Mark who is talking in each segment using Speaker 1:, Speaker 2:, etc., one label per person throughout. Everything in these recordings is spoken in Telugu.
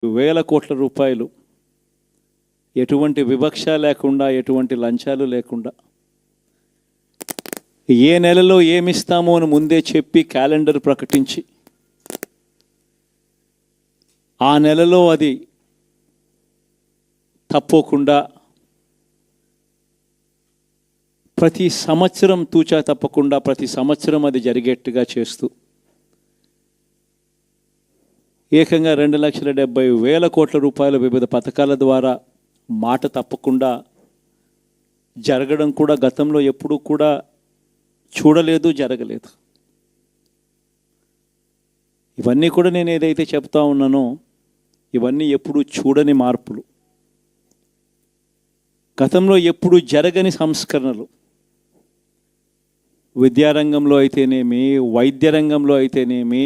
Speaker 1: వేల కోట్ల రూపాయలు ఎటువంటి వివక్ష లేకుండా, ఎటువంటి లంచాలు లేకుండా, ఏ నెలలో ఏమిస్తామో అని ముందే చెప్పి క్యాలెండర్ ప్రకటించి ఆ నెలలో అది తప్పకుండా ప్రతి సంవత్సరం తూచా తప్పకుండా ప్రతి సంవత్సరం అది జరిగేట్టుగా చేస్తూ ఏకంగా 2,70,000 కోట్ల రూపాయల వివిధ పథకాల ద్వారా మాట తప్పకుండా జరగడం కూడా గతంలో ఎప్పుడూ కూడా చూడలేదు, జరగలేదు. ఇవన్నీ కూడా నేను ఏదైతే చెప్తా ఉన్నానో ఇవన్నీ ఎప్పుడూ చూడని మార్పులు, గతంలో ఎప్పుడూ జరగని సంస్కరణలు. విద్యారంగంలో అయితేనేమి, వైద్య రంగంలో అయితేనేమి,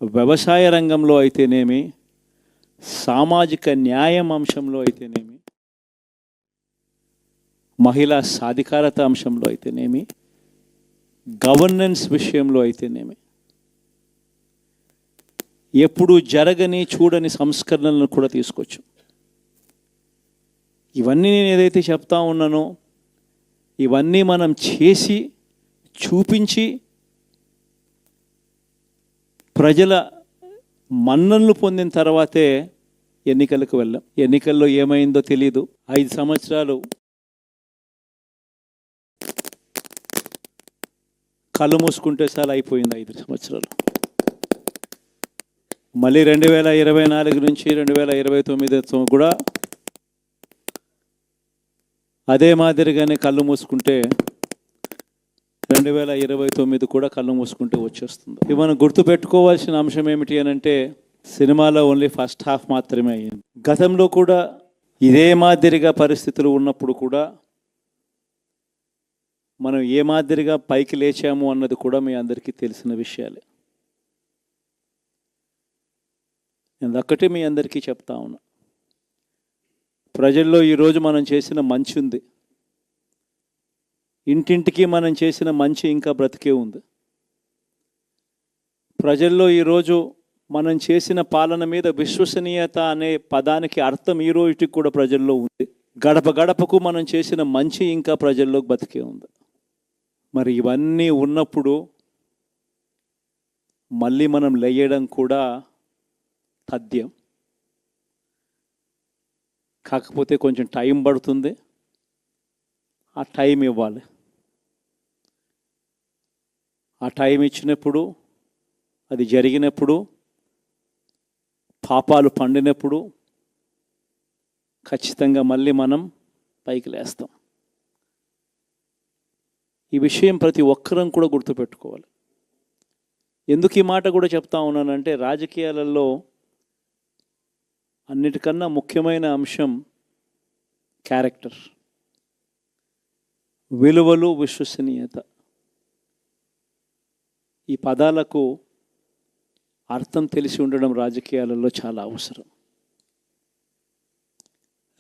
Speaker 1: వ్యవసాయ రంగంలో అయితేనేమి, సామాజిక న్యాయం అంశంలో అయితేనేమి, మహిళా సాధికారత అంశంలో అయితేనేమి, గవర్నెన్స్ విషయంలో అయితేనేమి ఎప్పుడు జరగని చూడని సంస్కరణలను కూడా తీసుకొచ్చు. ఇవన్నీ నేను ఏదైతే చెప్తా ఉన్నానో ఇవన్నీ మనం చేసి చూపించి ప్రజల మన్ననలు పొందిన తర్వాతే ఎన్నికలకు వెళ్ళాం. ఎన్నికల్లో ఏమైందో తెలీదు. 5 సంవత్సరాలు కళ్ళు మూసుకుంటే చాలా అయిపోయింది. 5 సంవత్సరాలు. మళ్ళీ 2024 నుంచి 2029 కూడా అదే మాదిరిగానే కళ్ళు మూసుకుంటే 2029 కూడా కళ్ళు మూసుకుంటే వచ్చేస్తుంది. ఇవి మనం గుర్తుపెట్టుకోవాల్సిన అంశం ఏమిటి అని అంటే, సినిమాలో ఓన్లీ ఫస్ట్ హాఫ్ మాత్రమే అయ్యింది. గతంలో కూడా ఇదే మాదిరిగా పరిస్థితులు ఉన్నప్పుడు కూడా మనం ఏ మాదిరిగా పైకి లేచాము అన్నది కూడా మీ అందరికీ తెలిసిన విషయాలే. నేను ఒక్కటే మీ అందరికీ చెప్తా ఉన్నా, ప్రజల్లో ఈరోజు మనం చేసిన మంచి ఉంది. ఇంటింటికి మనం చేసిన మంచి ఇంకా బ్రతికే ఉంది. ప్రజల్లో ఈరోజు మనం చేసిన పాలన మీద విశ్వసనీయత అనే పదానికి అర్థం ఈ రోజుకి కూడా ప్రజల్లో ఉంది. గడప గడపకు మనం చేసిన మంచి ఇంకా ప్రజల్లో బతికే ఉంది. మరి ఇవన్నీ ఉన్నప్పుడు మళ్ళీ మనం లేయడం కూడా తథ్యం. కాకపోతే కొంచెం టైం పడుతుంది. ఆ టైం ఇవ్వాలి. ఆ టైం ఇచ్చినప్పుడు, అది జరిగినప్పుడు, పాపాలు పండినప్పుడు ఖచ్చితంగా మళ్ళీ మనం పైకి లేస్తాం. ఈ విషయం ప్రతి ఒక్కరం కూడా గుర్తుపెట్టుకోవాలి. ఎందుకు ఈ మాట కూడా చెప్తా ఉన్నానంటే, రాజకీయాలలో అన్నిటికన్నా ముఖ్యమైన అంశం క్యారెక్టర్, విలువలు, విశ్వసనీయత. ఈ పదాలకు అర్థం తెలిసి ఉండడం రాజకీయాలలో చాలా అవసరం.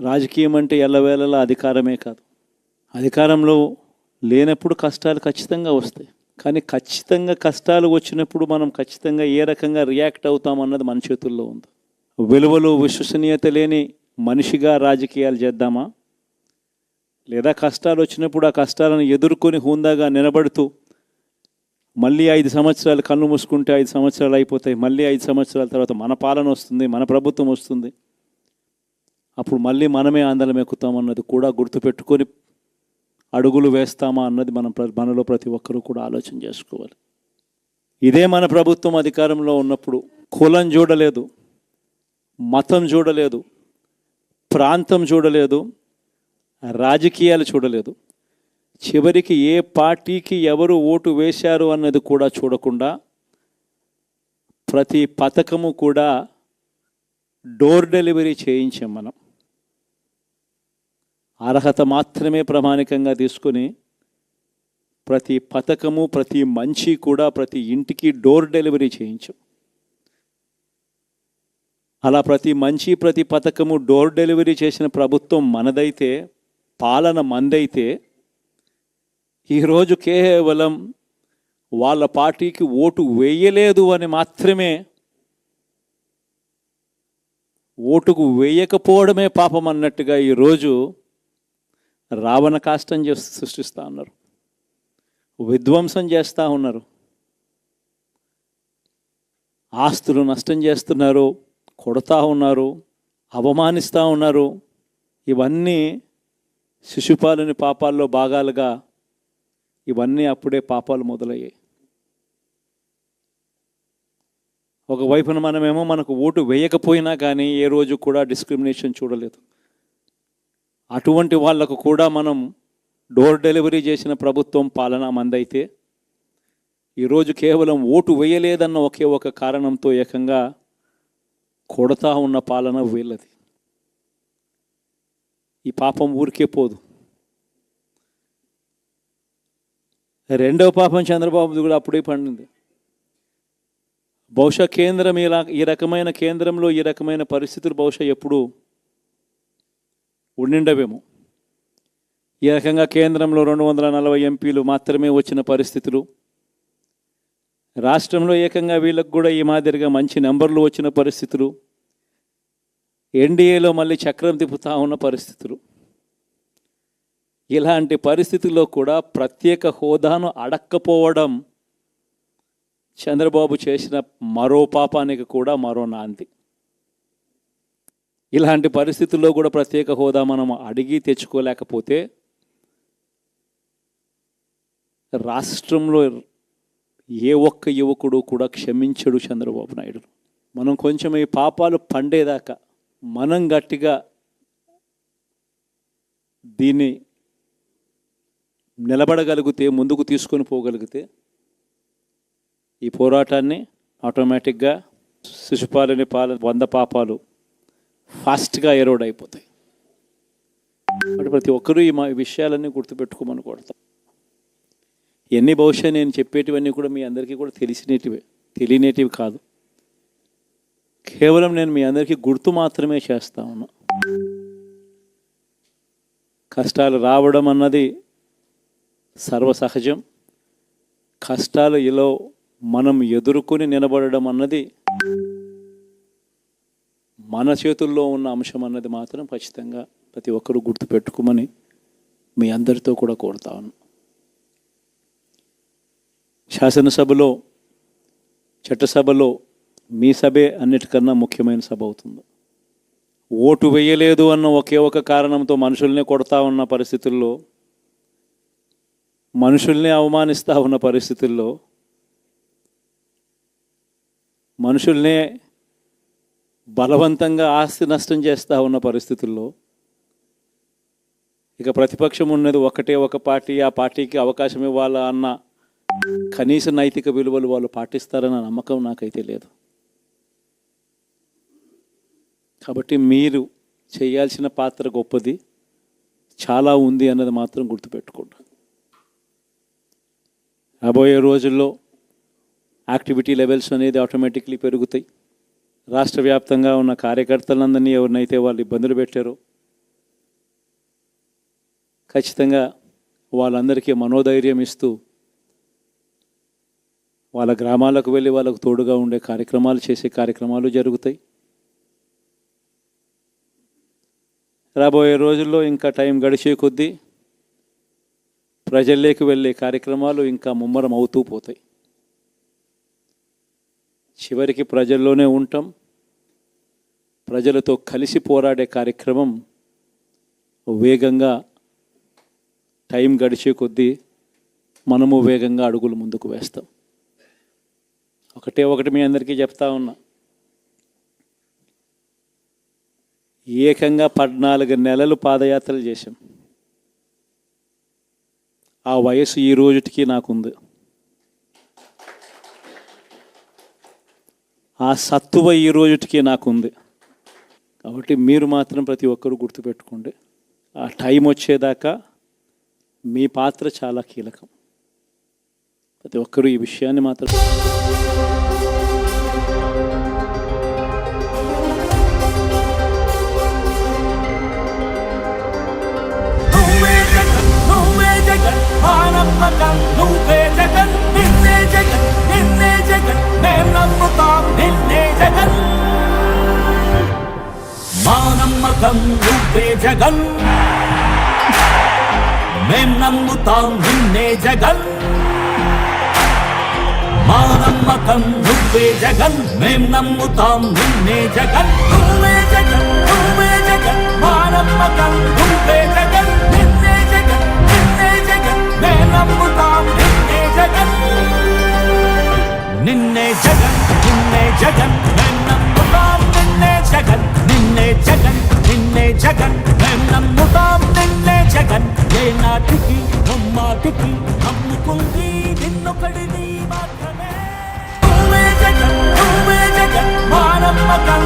Speaker 1: రాజకీయం అంటే ఎల్లవేళలా అధికారమే కాదు. అధికారంలో లేనప్పుడు కష్టాలు ఖచ్చితంగా వస్తాయి. కానీ ఖచ్చితంగా కష్టాలు వచ్చినప్పుడు మనం ఖచ్చితంగా ఏ రకంగా రియాక్ట్ అవుతామన్నది మన చేతుల్లో ఉంది. విలువలు, విశ్వసనీయత లేని మనిషిగా రాజకీయాలు చేద్దామా, లేదా కష్టాలు వచ్చినప్పుడు ఆ కష్టాలను ఎదుర్కొని హుందాగా నిలబడుతూ మళ్ళీ 5 సంవత్సరాలు కళ్ళు మూసుకుంటే 5 సంవత్సరాలు అయిపోతాయి, మళ్ళీ 5 సంవత్సరాల తర్వాత మన పాలన వస్తుంది, మన ప్రభుత్వం వస్తుంది, అప్పుడు మళ్ళీ మనమే ఆందోళన ఎక్కుతామన్నది కూడా గుర్తుపెట్టుకొని అడుగులు వేస్తామా అన్నది మనలో ప్రతి ఒక్కరూ కూడా ఆలోచన చేసుకోవాలి. ఇదే మన ప్రభుత్వం అధికారంలో ఉన్నప్పుడు కులం చూడలేదు, మతం చూడలేదు, ప్రాంతం చూడలేదు, రాజకీయాలు చూడలేదు, చివరికి ఏ పార్టీకి ఎవరు ఓటు వేశారు అన్నది కూడా చూడకుండా ప్రతి పథకము కూడా డోర్ డెలివరీ చేయించాం. మనం అర్హత మాత్రమే ప్రామాణికంగా తీసుకొని ప్రతి పథకము, ప్రతి మంచి కూడా ప్రతి ఇంటికి డోర్ డెలివరీ చేయించాం. అలా ప్రతి మంచి, ప్రతి పథకము డోర్ డెలివరీ చేసిన ప్రభుత్వం మనదైతే, పాలన మందైతే, ఈరోజు కేవలం వాళ్ళ పార్టీకి ఓటు వేయలేదు అని మాత్రమే ఓటుకు వేయకపోవడమే పాపం అన్నట్టుగా ఈరోజు రావణ కాష్టం చేసి సృష్టిస్తూ ఉన్నారు, విధ్వంసం చేస్తూ ఉన్నారు, ఆస్తులు నష్టం చేస్తున్నారు, కొడతా ఉన్నారు, అవమానిస్తూ ఉన్నారు. ఇవన్నీ శిశుపాలుని పాపాల్లో భాగాలుగా ఇవన్నీ అప్పుడే పాపాలు మొదలయ్యాయి. ఒకవైపున మనమేమో మనకు ఓటు వేయకపోయినా కానీ ఏ రోజు కూడా డిస్క్రిమినేషన్ చూడలేదు. అటువంటి వాళ్లకు కూడా మనం డోర్ డెలివరీ చేసిన ప్రభుత్వం పాలన మందైతే ఈరోజు కేవలం ఓటు వేయలేదన్న ఒకే ఒక కారణంతో ఏకంగా కొడతా ఉన్న పాలన వీళ్ళది. ఈ పాపం ఊరికే పోదు. రెండవ పాపం చంద్రబాబుది కూడా అప్పుడే పండింది. బహుశా కేంద్రం ఈ రకమైన కేంద్రంలో ఈ రకమైన పరిస్థితులు బహుశా ఎప్పుడు ఉండిండవేమో. ఈ రకంగా కేంద్రంలో 240 ఎంపీలు మాత్రమే వచ్చిన పరిస్థితులు, రాష్ట్రంలో ఏకంగా వీళ్ళకు కూడా ఈ మాదిరిగా మంచి నెంబర్లు వచ్చిన పరిస్థితులు, ఎన్డీఏలో మళ్ళీ చక్రం తిప్పుతా ఉన్న పరిస్థితులు. ఇలాంటి పరిస్థితుల్లో కూడా ప్రత్యేక హోదాను అడక్కపోవడం చంద్రబాబు చేసిన మరో పాపానికి కూడా మరో నాంది. ఇలాంటి పరిస్థితుల్లో కూడా ప్రత్యేక హోదా మనం అడిగి తెచ్చుకోలేకపోతే రాష్ట్రంలో ఏ ఒక్క యువకుడు కూడా క్షమించడు చంద్రబాబు నాయుడు. మనం కొంచెం ఈ పాపాలు పండేదాకా మనం గట్టిగా దీన్ని నిలబడగలిగితే, ముందుకు తీసుకొని పోగలిగితే ఈ పోరాటాన్ని ఆటోమేటిక్గా శిశుపాలుని 100 పాపాలు ఫాస్ట్గా ఎరోడ్ అయిపోతాయి. అంటే ప్రతి ఒక్కరూ ఈ విషయాలన్నీ గుర్తుపెట్టుకోమని కొడతాం. ఎన్ని బహుశా నేను చెప్పేటివన్నీ కూడా మీ అందరికీ కూడా తెలియనేటివి కాదు. కేవలం నేను మీ అందరికీ గుర్తు మాత్రమే చేస్తా ఉన్నా. కష్టాలు రావడం అన్నది సర్వసహజం. కష్టాలు ఇలా మనం ఎదుర్కొని నిలబడడం అన్నది మన చేతుల్లో ఉన్న అంశం అన్నది మాత్రం ఖచ్చితంగా ప్రతి ఒక్కరూ గుర్తుపెట్టుకోమని మీ అందరితో కూడా కోరుతా ఉన్నాను. శాసనసభలో, చట్టసభలో మీ సభే అన్నిటికన్నా ముఖ్యమైన సభ అవుతుంది. ఓటు వేయలేదు అన్న ఒకే ఒక కారణంతో మనుషుల్నే కొడతా ఉన్న పరిస్థితుల్లో, మనుషుల్ని అవమానిస్తూ ఉన్న పరిస్థితుల్లో, మనుషుల్నే బలవంతంగా ఆస్తి నష్టం చేస్తూ ఉన్న పరిస్థితుల్లో ఇక ప్రతిపక్షం ఉన్నది ఒకటే ఒక పార్టీ, ఆ పార్టీకి అవకాశం ఇవ్వాలా అన్న కనీస నైతిక విలువలు వాళ్ళు పాటిస్తారన్న నమ్మకం నాకైతే లేదు. కాబట్టి మీరు చేయాల్సిన పాత్ర గొప్పది, చాలా ఉంది అన్నది మాత్రం గుర్తుపెట్టుకోండి. రాబోయే రోజుల్లో యాక్టివిటీ లెవెల్స్ అనేది ఆటోమేటిక్లీ పెరుగుతాయి. రాష్ట్ర వ్యాప్తంగా ఉన్న కార్యకర్తలందరినీ ఎవరినైతే వాళ్ళు ఇబ్బందులు పెట్టారో ఖచ్చితంగా వాళ్ళందరికీ మనోధైర్యం ఇస్తూ వాళ్ళ గ్రామాలకు వెళ్ళి వాళ్ళకు తోడుగా ఉండే చేసే కార్యక్రమాలు జరుగుతాయి. రాబోయే రోజుల్లో ఇంకా టైం గడిచే కొద్దీ ప్రజల్లోకి వెళ్ళే కార్యక్రమాలు ఇంకా ముమ్మరం అవుతూ పోతాయి. చివరికి ప్రజల్లోనే ఉంటాం. ప్రజలతో కలిసి పోరాడే కార్యక్రమం వేగంగా టైం గడిచే కొద్దీ మనము వేగంగా అడుగులు ముందుకు వేస్తాం. ఒకటి మీ అందరికీ చెప్తా ఉన్నా, ఏకంగా 14 నెలలు పాదయాత్రలు చేశాం. ఆ వయసు ఈ రోజుటికి నాకుంది. ఆ సత్తువ ఈ రోజుటికి నాకుంది. కాబట్టి మీరు మాత్రం ప్రతి ఒక్కరూ గుర్తుపెట్టుకోండి, ఆ టైం వచ్చేదాకా మీ పాత్ర చాలా కీలకం. ప్రతి ఒక్కరూ ఈ విషయాన్ని మాత్రం
Speaker 2: నమ్మకం నువ్వే జగన్, మేం నమ్ముతాం నిన్నే జగన్. మా నమ్మకం నువ్వే జగన్, మేం నమ్ముతాం నిన్నే జగన్. నువ్వే జగన్, నువ్వే జగన్, మా నమ్మకం నువ్వే జగన్. నిన్నే జగన్, నిన్నే జగన్, మేం నమ్ముతాం నిన్నే జగన్. నిన్నే జగన్, నిన్నే జగన్, మేం నమ్ముతాం నిన్నే జగన్. నిన్నే జగన్, నిన్నే జగన్, మేం నమ్ముతాం నిన్నే జగన్. ఏ నాటికి ముమ్మాటికి నమ్ముకుంది నిన్నొకడిని మాత్రమే. నువ్వే జగన్, నువ్వే జగన్, మా నమ్మకం